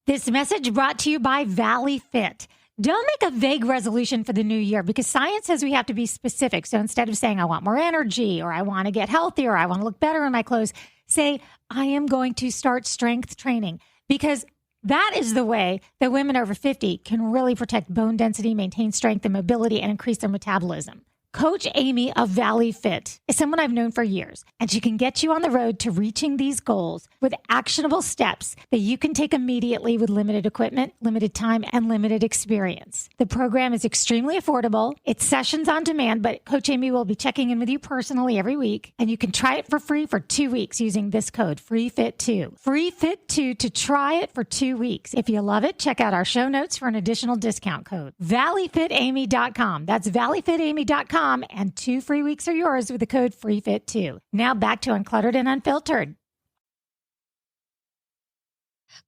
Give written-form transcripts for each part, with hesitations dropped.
This message brought to you by Valley Fit. Don't make a vague resolution for the new year because science says we have to be specific. So instead of saying, I want more energy, or I want to get healthier, or I want to look better in my clothes, say, I am going to start strength training, because that is the way that women over 50 can really protect bone density, maintain strength and mobility, and increase their metabolism. Coach Amy of Valley Fit is someone I've known for years, and she can get you on the road to reaching these goals with actionable steps that you can take immediately with limited equipment, limited time, and limited experience. The program is extremely affordable. It's sessions on demand, but Coach Amy will be checking in with you personally every week, and you can try it for free for 2 weeks using this code, FREEFIT2. FREEFIT2 to try it for 2 weeks. If you love it, check out our show notes for an additional discount code. ValleyFitAmy.com. That's ValleyFitAmy.com. And 2 free weeks are yours with the code FREEFIT2. Now back to Uncluttered and Unfiltered.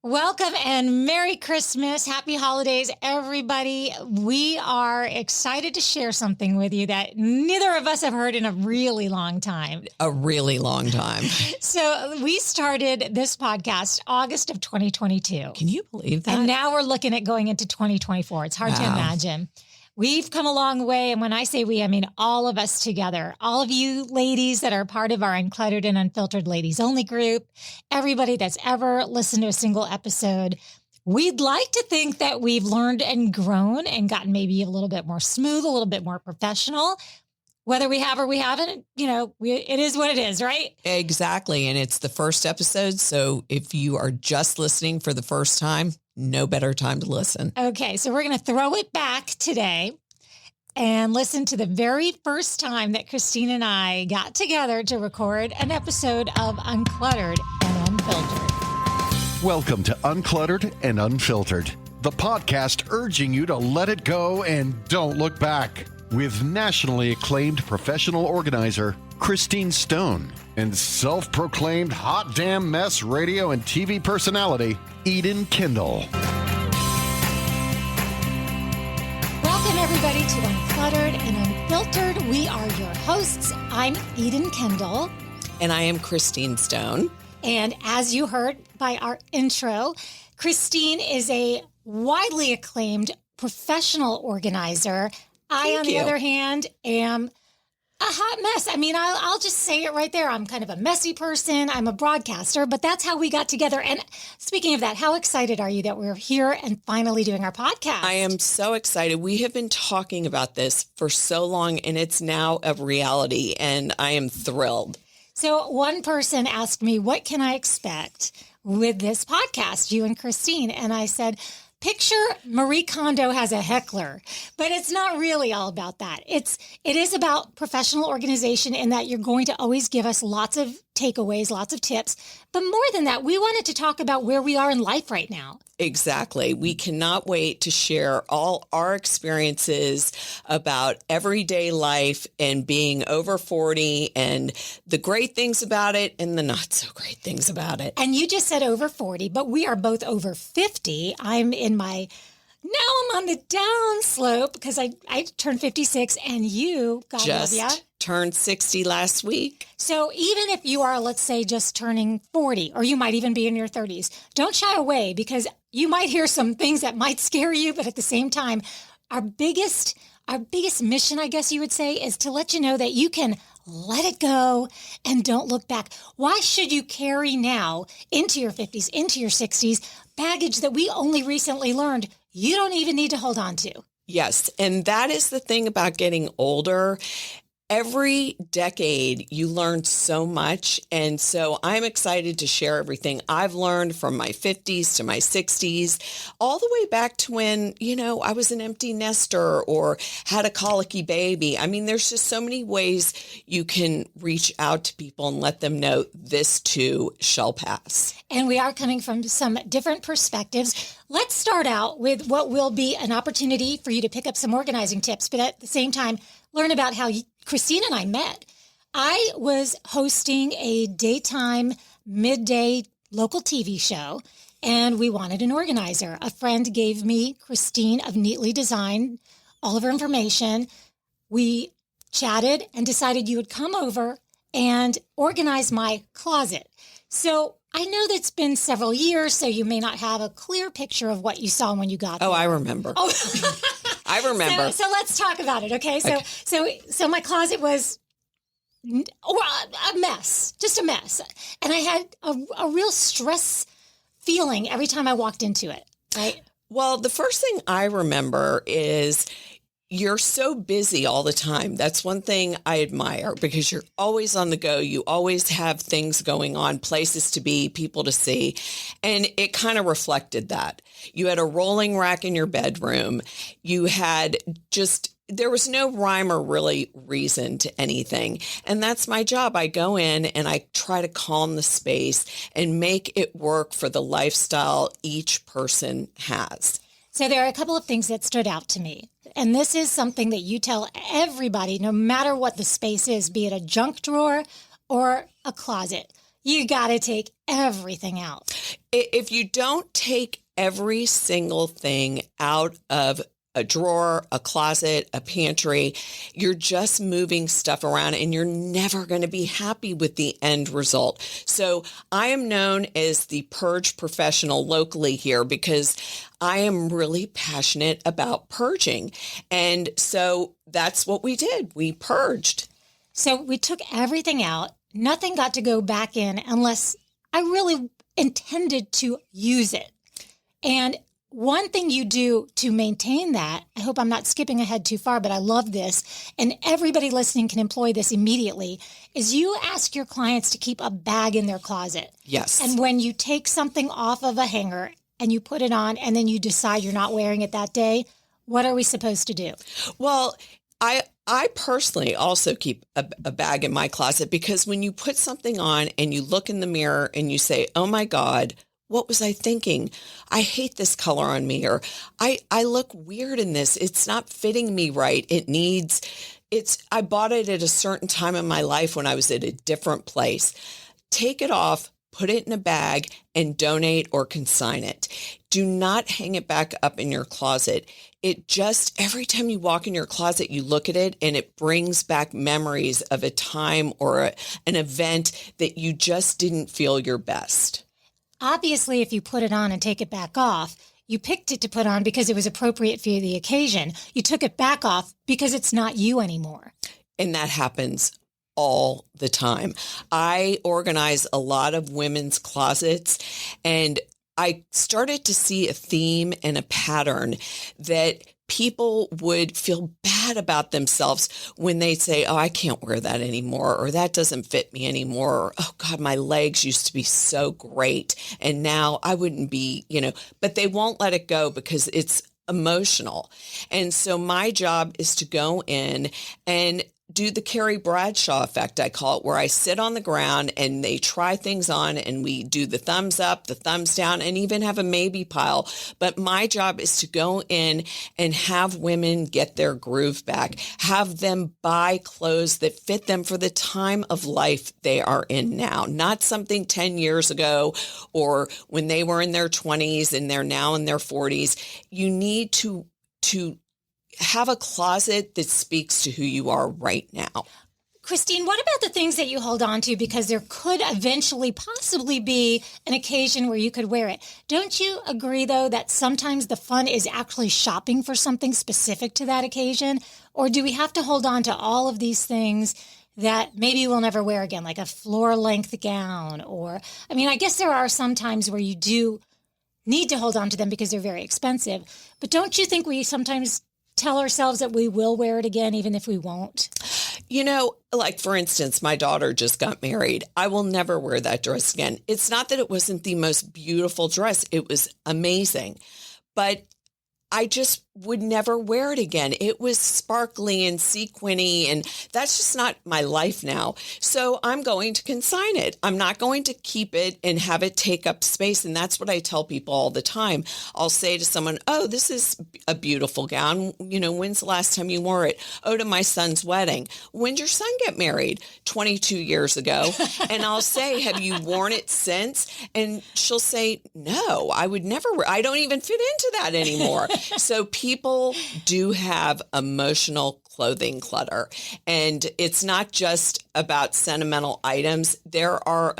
Welcome and Merry Christmas. Happy holidays, everybody. We are excited to share something with you that neither of us have heard in a really long time. A really long time. So we started this podcast August of 2022. Can you believe that? And now we're looking at going into 2024. It's hard to imagine. We've come a long way. And when I say we, I mean all of us together, all of you ladies that are part of our Uncluttered and Unfiltered Ladies Only group, everybody that's ever listened to a single episode. We'd like to think that we've learned and grown and gotten maybe a little bit more smooth, a little bit more professional. Whether we have or we haven't, it is what it is, right? Exactly. And it's the first episode. So if you are just listening for the first time, no better time to listen. Okay. So we're going to throw it back today and listen to the very first time that Christine and I got together to record an episode of Uncluttered and Unfiltered. Welcome to Uncluttered and Unfiltered, the podcast urging you to let it go and don't look back. With nationally acclaimed professional organizer Christine Stone and self-proclaimed hot damn mess radio and TV personality Eden Kendall. Welcome everybody to Uncluttered and Unfiltered. We are your hosts. I'm Eden Kendall. And I am Christine Stone. And as you heard by our intro, Christine is a widely acclaimed professional organizer. I, on the other hand, am a hot mess. I mean, I'll just say it right there. I'm kind of a messy person. I'm a broadcaster, but that's how we got together. And speaking of that, how excited are you that we're here and finally doing our podcast? I am so excited. We have been talking about this for so long, and it's now a reality, and I am thrilled. So one person asked me, what can I expect with this podcast, you and Christine? And I said, picture Marie Kondo has a heckler, but it's not really all about that. It is about professional organization in that you're going to always give us lots of takeaways, lots of tips. But more than that, we wanted to talk about where we are in life right now. Exactly. We cannot wait to share all our experiences about everyday life and being over 40 and the great things about it and the not so great things about it. And you just said over 40, but we are both over 50. Now I'm on the down slope because I turned 56 and you, God love ya, turned 60 last week. So even if you are, let's say, just turning 40, or you might even be in your 30s, don't shy away because you might hear some things that might scare you. But at the same time, our biggest mission, I guess you would say, is to let you know that you can let it go and don't look back. Why should you carry now into your 50s, into your 60s, baggage that we only recently learned you don't even need to hold on to? Yes. And that is the thing about getting older. Every decade, you learn so much. And so I'm excited to share everything I've learned from my 50s to my 60s, all the way back to when, I was an empty nester or had a colicky baby. I mean, there's just so many ways you can reach out to people and let them know this too shall pass. And we are coming from some different perspectives. Let's start out with what will be an opportunity for you to pick up some organizing tips, but at the same time, learn about how Christine and I met. I was hosting a daytime, midday local TV show, and we wanted an organizer. A friend gave me Christine of Neatly Designed, all of her information. We chatted and decided you would come over and organize my closet. So I know that's been several years, so you may not have a clear picture of what you saw when you got there. Oh, I remember. Oh. I remember. So let's talk about it, okay? So my closet was a mess, just a mess. And I had a real stress feeling every time I walked into it, right? Well, the first thing I remember is you're so busy all the time. That's one thing I admire because you're always on the go. You always have things going on, places to be, people to see. And it kind of reflected that. You had a rolling rack in your bedroom. You had there was no rhyme or really reason to anything. And that's my job. I go in and I try to calm the space and make it work for the lifestyle each person has. So there are a couple of things that stood out to me. And this is something that you tell everybody, no matter what the space is, be it a junk drawer or a closet, you got to take everything out. If you don't take every single thing out of a drawer, a closet, a pantry, you're just moving stuff around and you're never going to be happy with the end result. So I am known as the purge professional locally here because I am really passionate about purging. And so that's what we did. We purged. So we took everything out. Nothing got to go back in unless I really intended to use it. And one thing you do to maintain that, I hope I'm not skipping ahead too far, but I love this, and everybody listening can employ this immediately, is you ask your clients to keep a bag in their closet. Yes. And when you take something off of a hanger and you put it on and then you decide you're not wearing it that day, what are we supposed to do? Well, I personally also keep a bag in my closet because when you put something on and you look in the mirror and you say, oh my God, what was I thinking? I hate this color on me, or I look weird in this. It's not fitting me right. I bought it at a certain time in my life when I was at a different place. Take it off, put it in a bag, and donate or consign it. Do not hang it back up in your closet. Every time you walk in your closet, you look at it and it brings back memories of a time or an event that you just didn't feel your best. Obviously, if you put it on and take it back off, you picked it to put on because it was appropriate for the occasion. You took it back off because it's not you anymore. And that happens all the time. I organize a lot of women's closets, and I started to see a theme and a pattern that people would feel bad about themselves when they say, oh, I can't wear that anymore, or that doesn't fit me anymore, or, oh God, my legs used to be so great and now I wouldn't be, but they won't let it go because it's emotional. And so my job is to go in and do the Carrie Bradshaw effect, I call it, where I sit on the ground and they try things on and we do the thumbs up, the thumbs down, and even have a maybe pile. But my job is to go in and have women get their groove back, have them buy clothes that fit them for the time of life they are in now, not something 10 years ago or when they were in their 20s and they're now in their 40s. You need to have a closet that speaks to who you are right now. Christine, what about the things that you hold on to because there could eventually possibly be an occasion where you could wear it? Don't you agree, though, that sometimes the fun is actually shopping for something specific to that occasion? Or do we have to hold on to all of these things that maybe we'll never wear again, like a floor-length gown? Or, I guess there are some times where you do need to hold on to them because they're very expensive. But don't you think we sometimes tell ourselves that we will wear it again, even if we won't? Like for instance, my daughter just got married. I will never wear that dress again. It's not that it wasn't the most beautiful dress. It was amazing, but I just would never wear it again. It was sparkly and sequiny, and that's just not my life now. So I'm going to consign it. I'm not going to keep it and have it take up space. And that's what I tell people all the time. I'll say to someone, oh, this is a beautiful gown. When's the last time you wore it? Oh, to my son's wedding. When'd your son get married? 22 years ago. And I'll say, have you worn it since? And she'll say, no, I would never wear. I don't even fit into that anymore. So people do have emotional clothing clutter, and it's not just about sentimental items. There are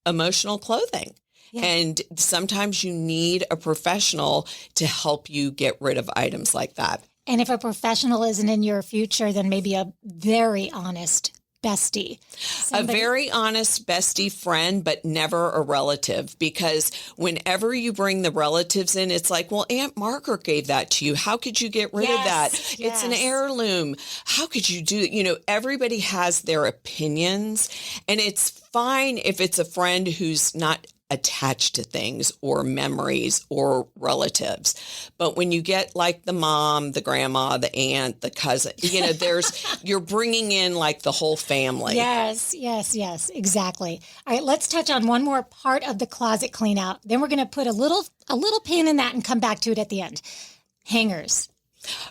emotional clothing. Yeah. And sometimes you need a professional to help you get rid of items like that. And if a professional isn't in your future, then maybe a very honest bestie. A very honest bestie friend, but never a relative, because whenever you bring the relatives in, it's like, well, Aunt Margaret gave that to you. How could you get rid of that? It's an heirloom. How could you do, everybody has their opinions, and it's fine if it's a friend who's not attached to things or memories or relatives. But when you get like the mom, the grandma, the aunt, the cousin, you're bringing in like the whole family. Yes, exactly. All right, let's touch on one more part of the closet clean out. Then we're going to put a little pin in that and come back to it at the end. Hangers.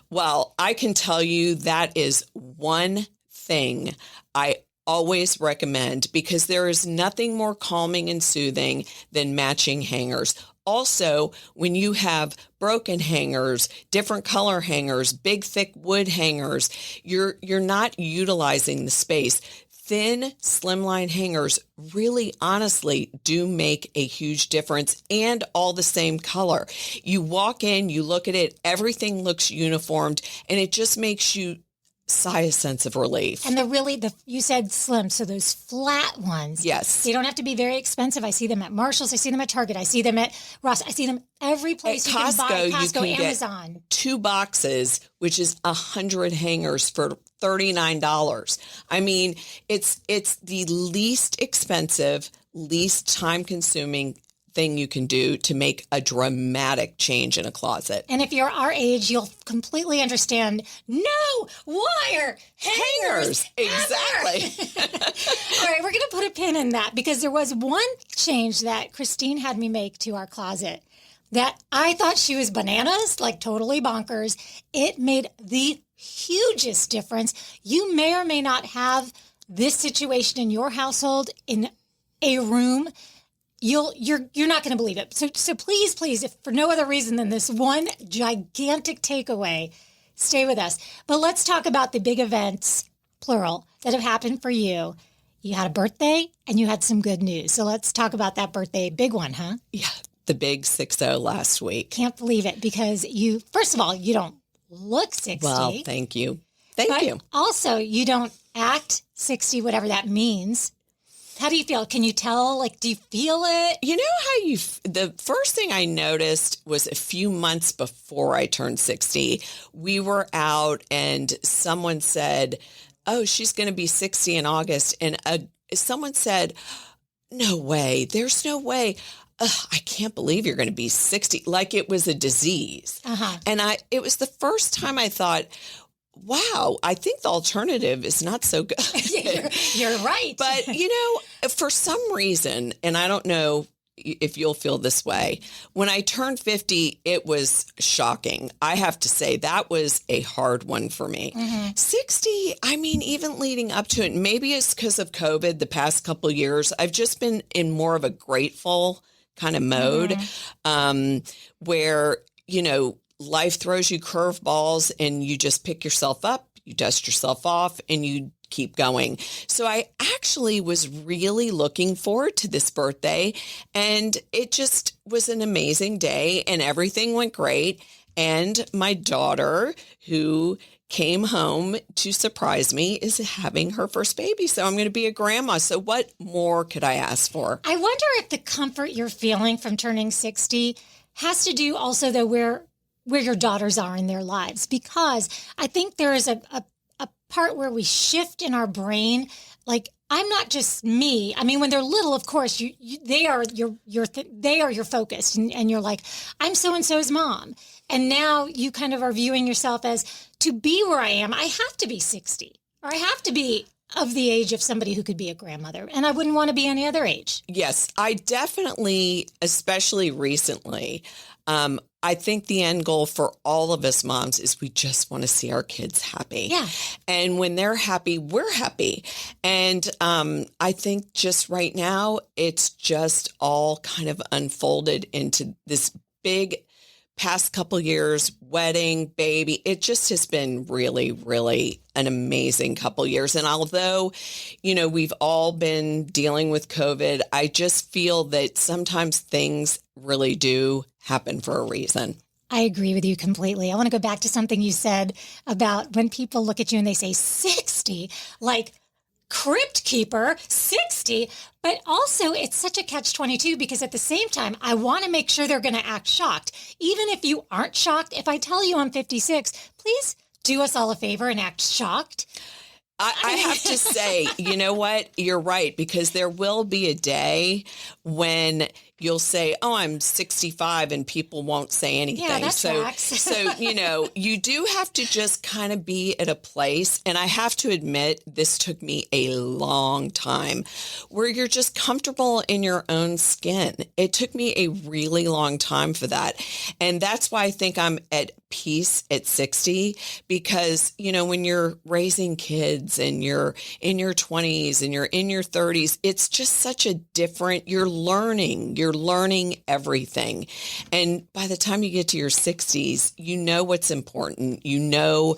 Well, I can tell you that is one thing I always recommend, because there is nothing more calming and soothing than matching hangers. Also, when you have broken hangers, different color hangers, big, thick wood hangers, you're not utilizing the space. Thin, slimline hangers really, honestly, do make a huge difference, and all the same color. You walk in, you look at it, everything looks uniformed, and it just makes you sigh a sense of relief. And you said slim, so those flat ones. Yes. They don't have to be very expensive. I see them at Marshall's. I see them at Target. I see them at Ross. I see them every place at you can buy. Costco, you can Amazon. Get 2 boxes, which is 100 hangers for $39. I mean, it's the least expensive, least time-consuming thing you can do to make a dramatic change in a closet. And if you're our age, you'll completely understand. No wire hangers. Exactly. All right, we're going to put a pin in that, because there was one change that Christine had me make to our closet that I thought she was bananas, like totally bonkers. It made the hugest difference. You may or may not have this situation in your household in a room. You're not going to believe it. So please, if for no other reason than this one gigantic takeaway, stay with us. But let's talk about the big events, plural, that have happened for you. You had a birthday and you had some good news. So let's talk about that birthday. Big one, huh? Yeah, the big 60 last week. Can't believe it, because first of all, you don't look 60. Well, thank you. Thank you. Also, you don't act 60, whatever that means. How do you feel? Can you tell? Like, do you feel it? You know how the first thing I noticed was a few months before I turned 60, we were out and someone said, oh, she's going to be 60 in August. And someone said, no way, there's no way. I can't believe you're going to be 60. Like it was a disease. Uh-huh. And it was the first time I thought, wow, I think the alternative is not so good. You're right. But, for some reason, and I don't know if you'll feel this way, when I turned 50, it was shocking. I have to say that was a hard one for me. Mm-hmm. 60, I mean, even leading up to it, maybe it's because of COVID the past couple of years, I've just been in more of a grateful kind of mode, where, life throws you curveballs and you just pick yourself up, you dust yourself off, and you keep going. So I actually was really looking forward to this birthday, and it just was an amazing day and everything went great. And my daughter, who came home to surprise me, is having her first baby. So I'm going to be a grandma. So what more could I ask for? I wonder if the comfort you're feeling from turning 60 has to do also, though, where your daughters are in their lives, because I think there is a part where we shift in our brain. Like, I'm not just me. I mean, when they're little, of course, they are your focus, and you're like, I'm so and so's mom. And now you kind of are viewing yourself as, to be where I am, I have to be 60, or I have to be of the age of somebody who could be a grandmother, and I wouldn't want to be any other age. Yes, I definitely, especially recently, I think the end goal for all of us moms is we just want to see our kids happy. Yeah. And when they're happy, we're happy. And I think just right now, it's just all kind of unfolded into this big past couple years, wedding, baby, it just has been really, really an amazing couple years. And although, we've all been dealing with COVID, I just feel that sometimes things really do happen for a reason. I agree with you completely. I want to go back to something you said about when people look at you and they say 60, like crypt keeper, 60, but also it's such a catch-22 because at the same time, I want to make sure they're going to act shocked. Even if you aren't shocked, if I tell you I'm 56, please do us all a favor and act shocked. I have to say, you know what? You're right, because there will be a day when you'll say, oh, I'm 65 and people won't say anything. Yeah, that tracks. So, you do have to just kind of be at a place. And I have to admit, this took me a long time where you're just comfortable in your own skin. It took me a really long time for that. And that's why I think I'm at peace at 60, because, when you're raising kids and you're in your 20s and you're in your 30s, it's just such a different, you're learning everything. And by the time you get to your 60s, you know what's important. You know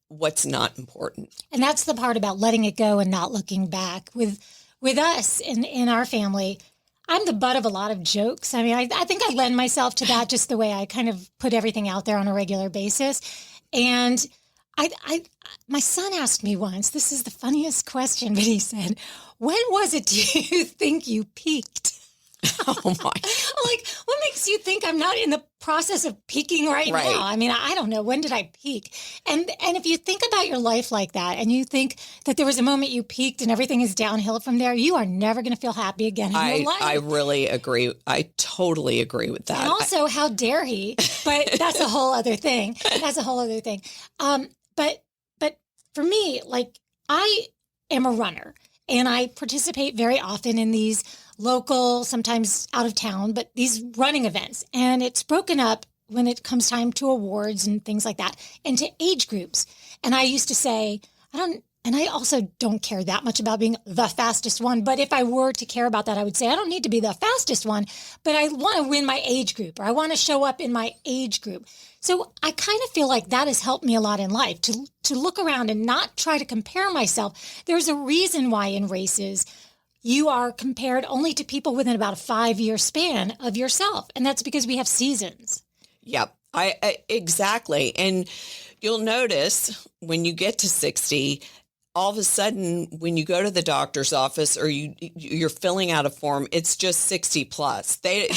what's not important. And that's the part about letting it go and not looking back. With us in our family, I'm the butt of a lot of jokes. I mean, I think I lend myself to that, just the way I kind of put everything out there on a regular basis. And my son asked me once, this is the funniest question, but he said, when was it do you think you peaked? Oh my. Like, what makes you think I'm not in the process of peaking right now? I mean, I don't know. When did I peak? And if you think about your life like that, and you think that there was a moment you peaked and everything is downhill from there, you are never going to feel happy again in your life. I really agree. I totally agree with that. And also, how dare he? But that's a whole other thing. But for me, like, I am a runner and I participate very often in these local, sometimes out of town, but these running events. And it's broken up when it comes time to awards and things like that into age groups. And I used to say, I also don't care that much about being the fastest one. But if I were to care about that, I would say I don't need to be the fastest one, but I want to win my age group, or I want to show up in my age group. So I kind of feel like that has helped me a lot in life to look around and not try to compare myself. There's a reason why in races you are compared only to people within about a 5-year span of yourself. And that's because we have seasons. Yep, I exactly. And you'll notice when you get to 60, all of a sudden, when you go to the doctor's office or you're filling out a form, it's just 60 plus. They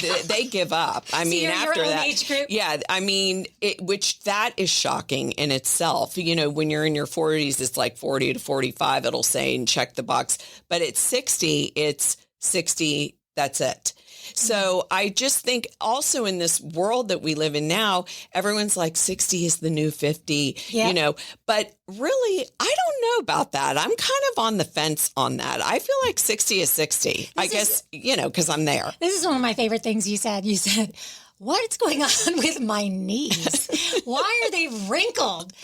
give up. I so mean, you're after your own that, age group? Yeah. I mean, which that is shocking in itself. When you're in your 40s, it's like 40 to 45. It'll say and check the box. But at 60, it's 60. That's it. So I just think also in this world that we live in now, everyone's like 60 is the new 50, but really, I don't know about that. I'm kind of on the fence on that. I feel like 60 is 60, because I'm there. This is one of my favorite things you said. You said, what's going on with my knees? Why are they wrinkled?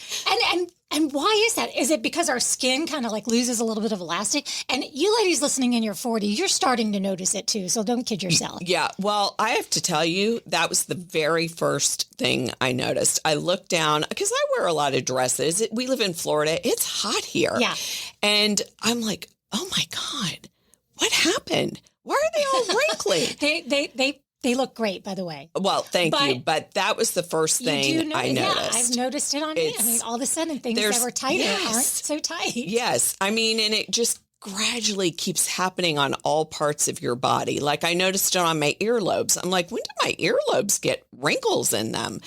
And why is that? Is it because our skin kind of like loses a little bit of elastic? And you ladies listening in your 40s, you're starting to notice it too. So don't kid yourself. Yeah. Well, I have to tell you, that was the very first thing I noticed. I looked down because I wear a lot of dresses. We live in Florida. It's hot here. Yeah. And I'm like, oh my God, what happened? Why are they all wrinkly? They look great, by the way. Well, thank you. But that was the first thing I noticed. Yeah, I've noticed it on me. I mean, all of a sudden, things that were tighter aren't so tight. Yes. I mean, and it just gradually keeps happening on all parts of your body. Like I noticed it on my earlobes. I'm like, when did my earlobes get wrinkles in them?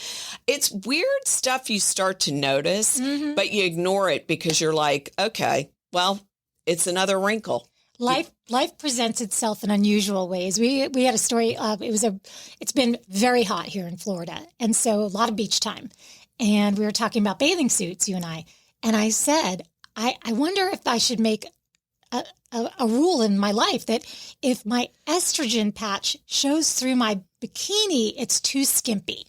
It's weird stuff you start to notice, but you ignore it because you're like, okay, well, it's another wrinkle. Life presents itself in unusual ways. We had a story. It's been very hot here in Florida, and so a lot of beach time. And we were talking about bathing suits, you and I. And I said, I wonder if I should make a rule in my life that if my estrogen patch shows through my bikini, it's too skimpy.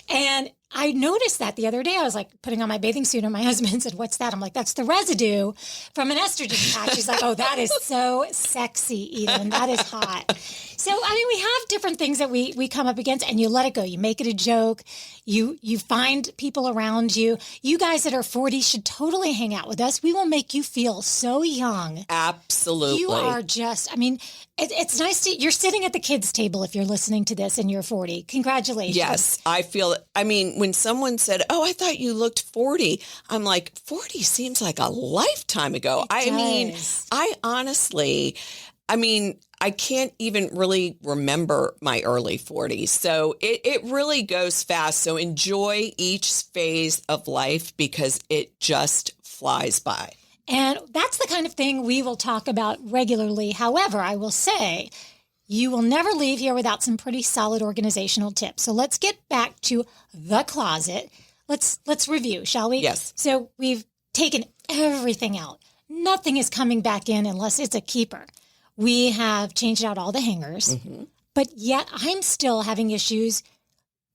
And I noticed that the other day. I was like putting on my bathing suit and my husband said, "What's that?" I'm like, "That's the residue from an estrogen patch." He's like, "Oh, that is so sexy, Eden. That is hot." So, I mean, we have different things that we come up against, and you let it go. You make it a joke. You find people around you. You guys that are 40 should totally hang out with us. We will make you feel so young. Absolutely. You are just, I mean, it's nice you're sitting at the kids' table if you're listening to this and you're 40. Congratulations. Yes, I feel, I mean, when someone said, "Oh, I thought you looked 40, I'm like, 40 seems like a lifetime ago. I mean, I honestly, I can't even really remember my early 40s. So it really goes fast. So enjoy each phase of life because it just flies by. And that's the kind of thing we will talk about regularly. However, I will say you will never leave here without some pretty solid organizational tips. So let's get back to the closet. Let's review, shall we? Yes. So we've taken everything out. Nothing is coming back in unless it's a keeper. We have changed out all the hangers, but yet I'm still having issues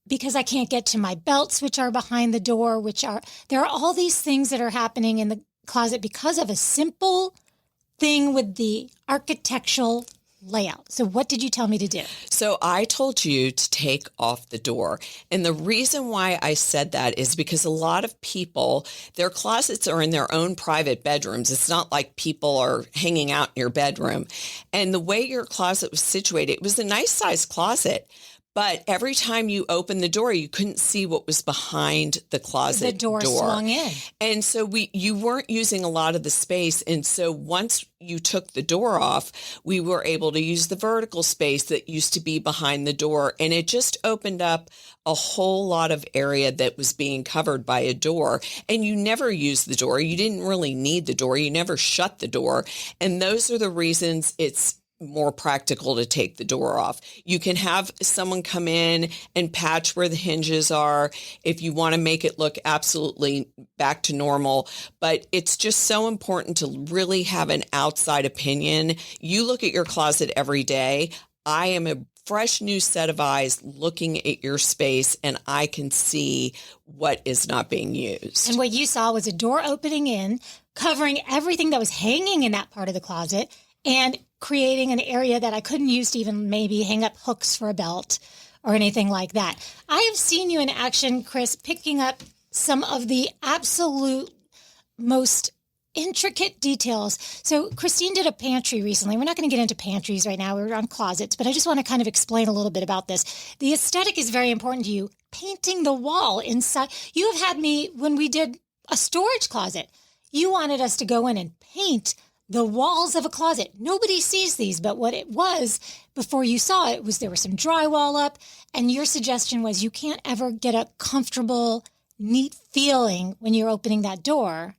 because I can't get to my belts, which are behind the door, there are all these things that are happening in the closet because of a simple thing with the architectural layout. So what did you tell me to do? So I told you to take off the door. And the reason why I said that is because a lot of people, their closets are in their own private bedrooms. It's not like people are hanging out in your bedroom. And the way your closet was situated, it was a nice sized closet. But every time you opened the door, you couldn't see what was behind the closet door. The door swung in. And so you weren't using a lot of the space. And so once you took the door off, we were able to use the vertical space that used to be behind the door. And it just opened up a whole lot of area that was being covered by a door. And you never used the door. You didn't really need the door. You never shut the door. And those are the reasons it's more practical to take the door off. You can have someone come in and patch where the hinges are if you want to make it look absolutely back to normal. But it's just so important to really have an outside opinion. You look at your closet every day. I am a fresh new set of eyes looking at your space, and I can see what is not being used. And what you saw was a door opening in, covering everything that was hanging in that part of the closet, and creating an area that I couldn't use to even maybe hang up hooks for a belt or anything like that. I have seen you in action, Chris, picking up some of the absolute most intricate details. So Christine did a pantry recently. We're not going to get into pantries right now. We're on closets, but I just want to kind of explain a little bit about this. The aesthetic is very important to you. Painting the wall inside. You have had me, when we did a storage closet, you wanted us to go in and paint the walls of a closet. Nobody sees these, but what it was before you saw it was there was some drywall up, and your suggestion was you can't ever get a comfortable, neat feeling when you're opening that door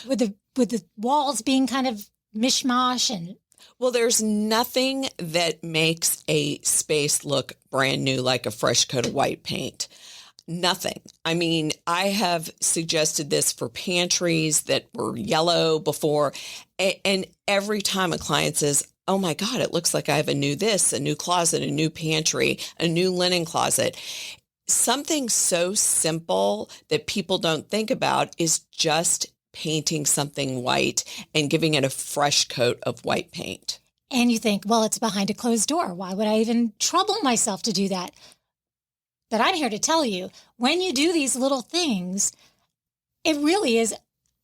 with the walls being kind of mishmash. And well, there's nothing that makes a space look brand new like a fresh coat of white paint. Nothing. I mean, I have suggested this for pantries that were yellow before. And every time a client says, "Oh my God, it looks like I have a new this, a new closet, a new pantry, a new linen closet." Something so simple that people don't think about is just painting something white and giving it a fresh coat of white paint. And you think, well, it's behind a closed door. Why would I even trouble myself to do that? But I'm here to tell you, when you do these little things, it really is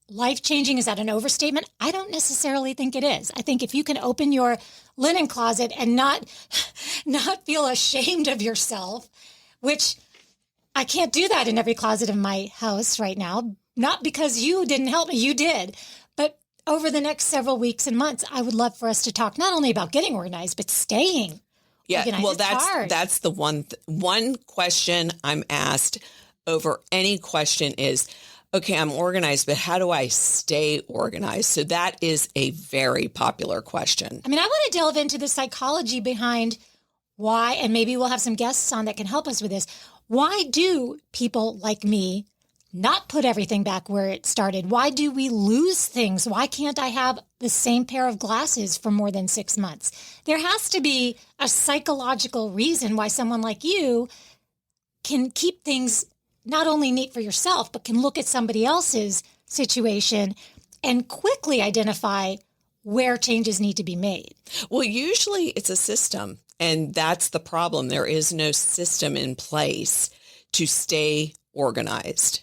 life-changing. Is that an overstatement? I don't necessarily think it is. I think if you can open your linen closet and not feel ashamed of yourself, which I can't do that in every closet of my house right now, not because you didn't help me, you did. But over the next several weeks and months, I would love for us to talk not only about getting organized, but staying. Yeah, well, that's the one question I'm asked over any question is, okay, I'm organized, but how do I stay organized? So that is a very popular question. I mean, I want to delve into the psychology behind why, and maybe we'll have some guests on that can help us with this. Why do people like me not put everything back where it started? Why do we lose things? Why can't I have the same pair of glasses for more than 6 months? There has to be a psychological reason why someone like you can keep things not only neat for yourself, but can look at somebody else's situation and quickly identify where changes need to be made. Well, usually it's a system, and that's the problem. There is no system in place to stay organized.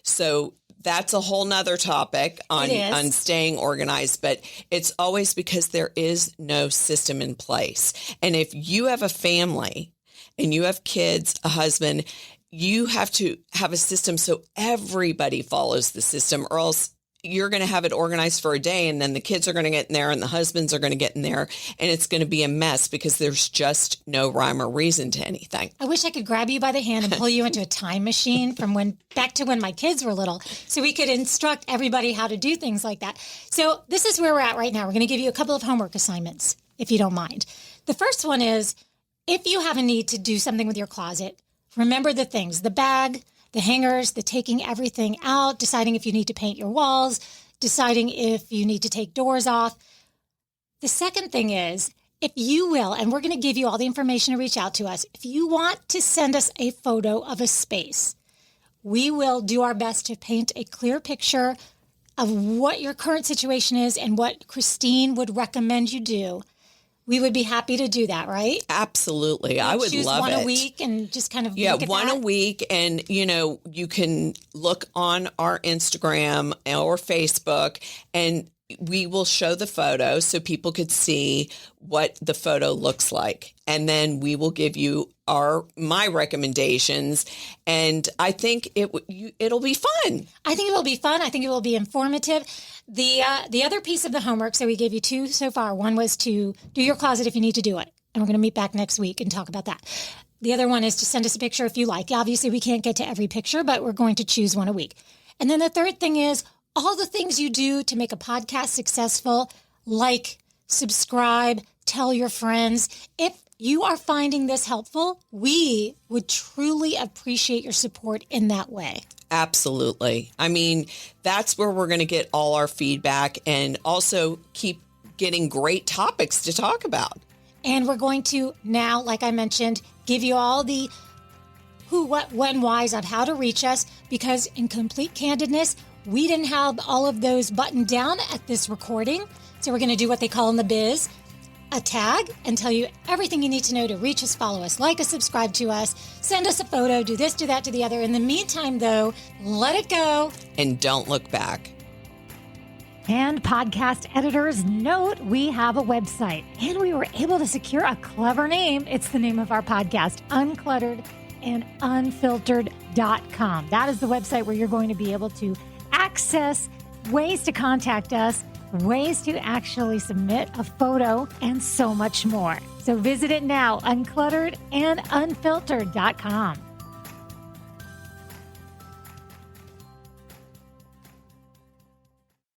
So that's a whole nother topic on staying organized, but it's always because there is no system in place. And if you have a family and you have kids, a husband, you have to have a system so everybody follows the system, or else you're going to have it organized for a day, and then the kids are going to get in there and the husbands are going to get in there, and it's going to be a mess because there's just no rhyme or reason to anything. I wish I could grab you by the hand and pull you into a time machine from back to when my kids were little, so we could instruct everybody how to do things like that. So this is where we're at right now. We're going to give you a couple of homework assignments, if you don't mind. The first one is, if you have a need to do something with your closet, remember the things: the bag, the hangers, the taking everything out, deciding if you need to paint your walls, deciding if you need to take doors off. The second thing is, if you will, and we're going to give you all the information to reach out to us, if you want to send us a photo of a space, we will do our best to paint a clear picture of what your current situation is and what Christine would recommend you do. We would be happy to do that, right? Absolutely. I would love it. Choose one a week and just kind of look at one that. a week. And, you can look on our Instagram or Facebook, and we will show the photo so people could see what the photo looks like. And then we will give you my recommendations. And I think it'll be fun. I think it will be fun. I think it will be informative. The other piece of the homework, so we gave you two so far. One was to do your closet if you need to do it. And we're going to meet back next week and talk about that. The other one is to send us a picture if you like. Obviously, we can't get to every picture, but we're going to choose one a week. And then the third thing is all the things you do to make a podcast successful, like subscribe, tell your friends. If you are finding this helpful, we would truly appreciate your support in that way. Absolutely. I mean, that's where we're going to get all our feedback and also keep getting great topics to talk about. And we're going to now, like I mentioned, give you all the who, what, when, whys on how to reach us, because in complete candidness, we didn't have all of those buttoned down at this recording. So we're going to do what they call in the biz a tag and tell you everything you need to know to reach us, follow us, like us, subscribe to us, send us a photo, do this, do that, do the other. In the meantime, though, let it go. And don't look back. And podcast editors, note we have a website and we were able to secure a clever name. It's the name of our podcast, Uncluttered and Unfiltered.com. That is the website where you're going to be able to access ways to contact us, ways to actually submit a photo, and so much more. So visit it now, unclutteredandunfiltered.com.